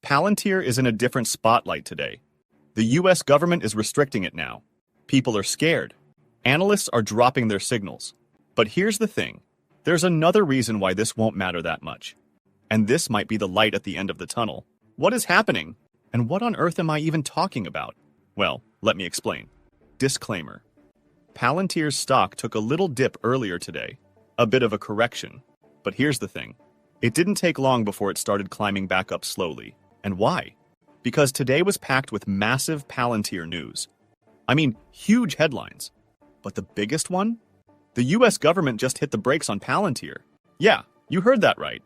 Palantir is in a different spotlight today. The US government is restricting it now. People are scared. Analysts are dropping their signals. But here's the thing. There's another reason why this won't matter that much. And this might be the light at the end of the tunnel. What is happening? And what on earth am I even talking about? Well, let me explain. Disclaimer. Palantir's stock took a little dip earlier today. A bit of a correction. But here's the thing. It didn't take long before it started climbing back up slowly. And why? Because today was packed with massive Palantir news. I mean, huge headlines. But the biggest one? The US government just hit the brakes on Palantir. Yeah, you heard that right.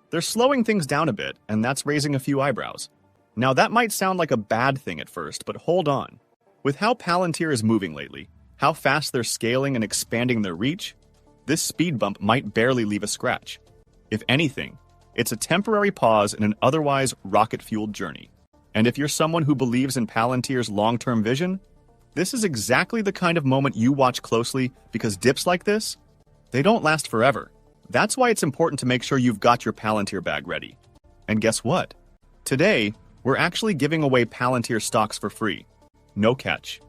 They're slowing things down a bit, and that's raising a few eyebrows. Now that might sound like a bad thing at first, but hold on. With how Palantir is moving lately, how fast they're scaling and expanding their reach, this speed bump might barely leave a scratch. If anything, it's a temporary pause in an otherwise rocket-fueled journey. And if you're someone who believes in Palantir's long-term vision, this is exactly the kind of moment you watch closely because dips like this, they don't last forever. That's why it's important to make sure you've got your Palantir bag ready. And guess what? Today, we're actually giving away Palantir stocks for free. No catch.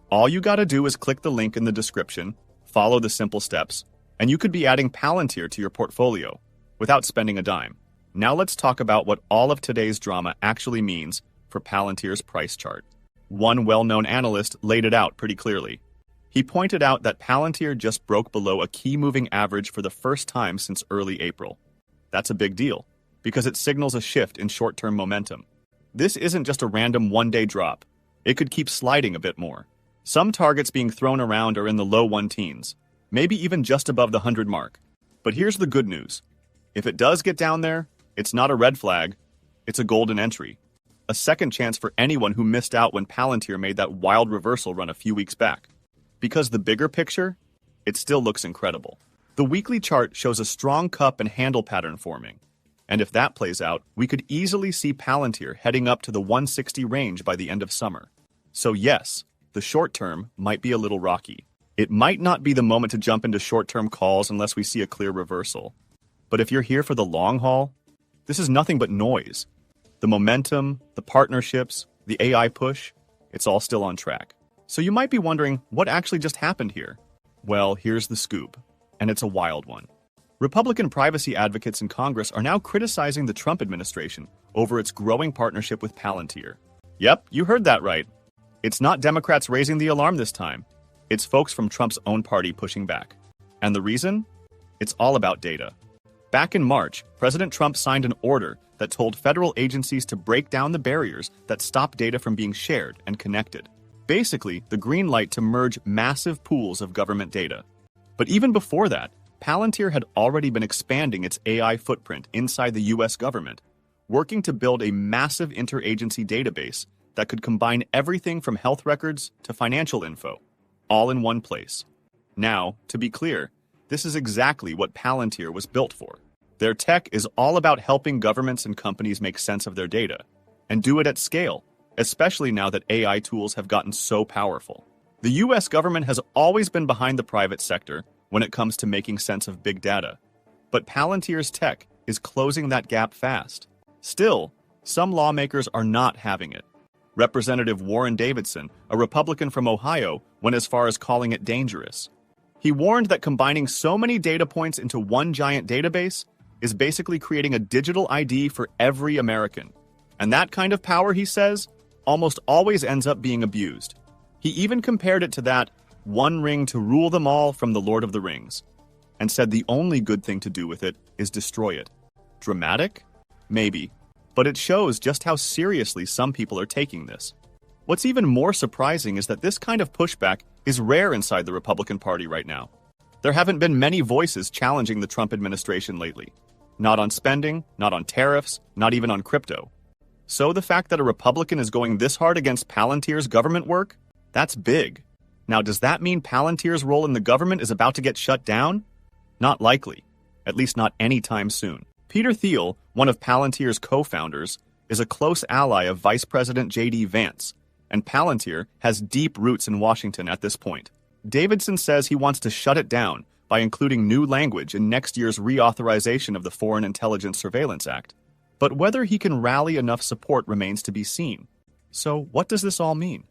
All you gotta do is click the link in the description, follow the simple steps, and you could be adding Palantir to your portfolio without spending a dime. Now let's talk about what all of today's drama actually means for Palantir's price chart. One well-known analyst laid it out pretty clearly. He pointed out that Palantir just broke below a key moving average for the first time since early April. That's a big deal, because it signals a shift in short-term momentum. This isn't just a random one-day drop. It could keep sliding a bit more. Some targets being thrown around are in the low 110s, maybe even just above the 100 mark. But here's the good news. If it does get down there, it's not a red flag, it's a golden entry. A second chance for anyone who missed out when Palantir made that wild reversal run a few weeks back. Because the bigger picture, it still looks incredible. The weekly chart shows a strong cup and handle pattern forming. And if that plays out, we could easily see Palantir heading up to the 160 range by the end of summer. So yes, the short term might be a little rocky. It might not be the moment to jump into short-term calls unless we see a clear reversal. But if you're here for the long haul, this is nothing but noise. The momentum, the partnerships, the AI push, it's all still on track. So you might be wondering, what actually just happened here? Well, here's the scoop, and it's a wild one. Republican privacy advocates in Congress are now criticizing the Trump administration over its growing partnership with Palantir. Yep, you heard that right. It's not Democrats raising the alarm this time. It's folks from Trump's own party pushing back. And the reason? It's all about data. Back in March, President Trump signed an order that told federal agencies to break down the barriers that stop data from being shared and connected. Basically, the green light to merge massive pools of government data. But even before that, Palantir had already been expanding its AI footprint inside the US government, working to build a massive interagency database that could combine everything from health records to financial info, all in one place. Now, to be clear, this is exactly what Palantir was built for. Their tech is all about helping governments and companies make sense of their data, and do it at scale, especially now that AI tools have gotten so powerful. The US government has always been behind the private sector when it comes to making sense of big data, but Palantir's tech is closing that gap fast. Still, some lawmakers are not having it. Representative Warren Davidson, a Republican from Ohio, went as far as calling it dangerous. He warned that combining so many data points into one giant database is basically creating a digital ID for every American. And that kind of power, he says, almost always ends up being abused. He even compared it to that one ring to rule them all from the Lord of the Rings, and said the only good thing to do with it is destroy it. Dramatic? Maybe. But it shows just how seriously some people are taking this. What's even more surprising is that this kind of pushback is rare inside the Republican Party right now. There haven't been many voices challenging the Trump administration lately. Not on spending, not on tariffs, not even on crypto. So the fact that a Republican is going this hard against Palantir's government work, that's big. Now, does that mean Palantir's role in the government is about to get shut down? Not likely. At least not anytime soon. Peter Thiel, one of Palantir's co-founders, is a close ally of Vice President J.D. Vance, and Palantir has deep roots in Washington at this point. Davidson says he wants to shut it down by including new language in next year's reauthorization of the Foreign Intelligence Surveillance Act. But whether he can rally enough support remains to be seen. So what does this all mean?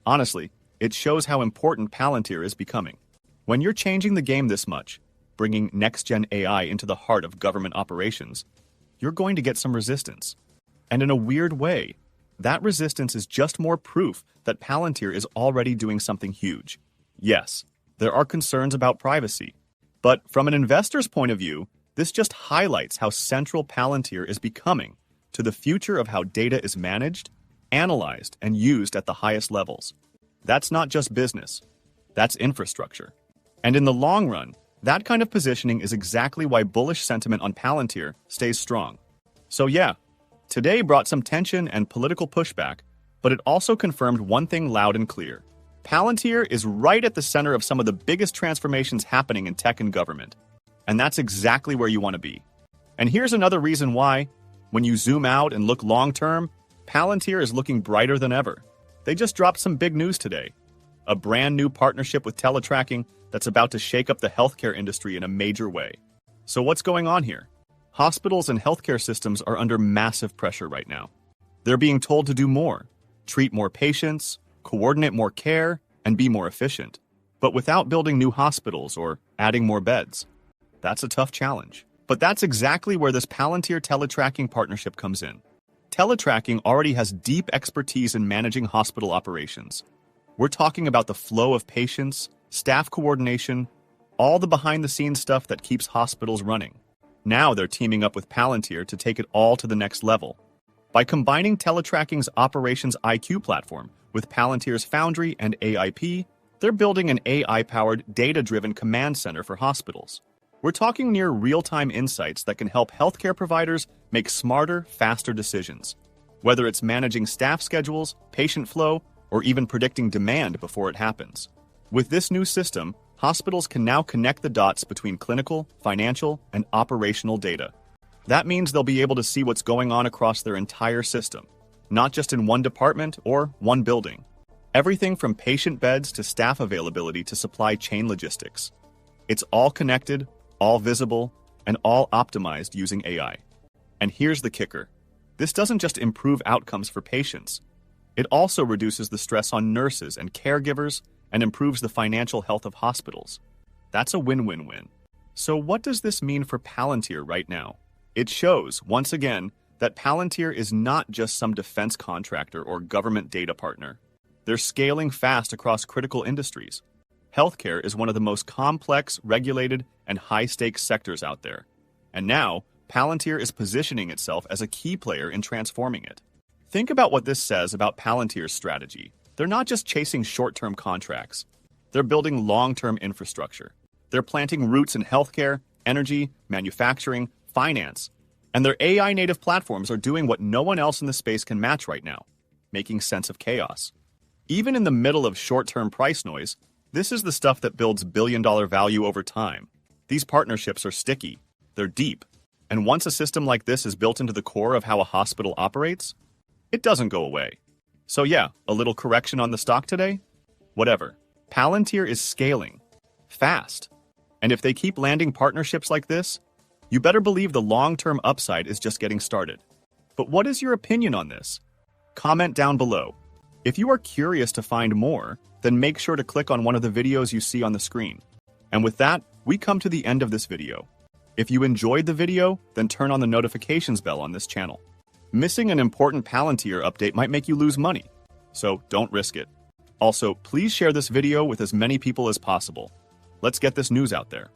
Honestly, it shows how important Palantir is becoming. When you're changing the game this much, bringing next-gen AI into the heart of government operations, you're going to get some resistance. And in a weird way, that resistance is just more proof that Palantir is already doing something huge. Yes, there are concerns about privacy, but from an investor's point of view, this just highlights how central Palantir is becoming to the future of how data is managed, analyzed, and used at the highest levels. That's not just business, that's infrastructure. And in the long run, that kind of positioning is exactly why bullish sentiment on Palantir stays strong. So yeah, today brought some tension and political pushback, but it also confirmed one thing loud and clear. Palantir is right at the center of some of the biggest transformations happening in tech and government. And that's exactly where you want to be. And here's another reason why, when you zoom out and look long-term, Palantir is looking brighter than ever. They just dropped some big news today. A brand new partnership with teletracking that's about to shake up the healthcare industry in a major way. So what's going on here? Hospitals and healthcare systems are under massive pressure right now. They're being told to do more, treat more patients, coordinate more care, and be more efficient, but without building new hospitals or adding more beds. That's a tough challenge. But that's exactly where this Palantir teletracking partnership comes in. Teletracking already has deep expertise in managing hospital operations. We're talking about the flow of patients, staff coordination, all the behind-the-scenes stuff that keeps hospitals running. Now they're teaming up with Palantir to take it all to the next level. By combining teletracking's Operations IQ platform with Palantir's Foundry and AIP, they're building an AI-powered, data-driven command center for hospitals. We're talking near real-time insights that can help healthcare providers make smarter, faster decisions. Whether it's managing staff schedules, patient flow, or even predicting demand before it happens. With this new system, hospitals can now connect the dots between clinical, financial, and operational data. That means they'll be able to see what's going on across their entire system, not just in one department or one building. Everything from patient beds to staff availability to supply chain logistics. It's all connected, all visible, and all optimized using AI. And here's the kicker. This doesn't just improve outcomes for patients. It also reduces the stress on nurses and caregivers and improves the financial health of hospitals. That's a win-win-win. So what does this mean for Palantir right now? It shows, once again, that Palantir is not just some defense contractor or government data partner. They're scaling fast across critical industries. Healthcare is one of the most complex, regulated, and high-stakes sectors out there. And now, Palantir is positioning itself as a key player in transforming it. Think about what this says about Palantir's strategy. They're not just chasing short-term contracts. They're building long-term infrastructure. They're planting roots in healthcare, energy, manufacturing, finance. And their AI-native platforms are doing what no one else in the space can match right now, making sense of chaos. Even in the middle of short-term price noise, this is the stuff that builds billion-dollar value over time. These partnerships are sticky, they're deep, and once a system like this is built into the core of how a hospital operates, it doesn't go away. So yeah, a little correction on the stock today? Whatever. Palantir is scaling, fast, and if they keep landing partnerships like this, you better believe the long-term upside is just getting started. But what is your opinion on this? Comment down below. If you are curious to find more, then make sure to click on one of the videos you see on the screen. And with that, we come to the end of this video. If you enjoyed the video, then turn on the notifications bell on this channel. Missing an important Palantir update might make you lose money, so don't risk it. Also, please share this video with as many people as possible. Let's get this news out there.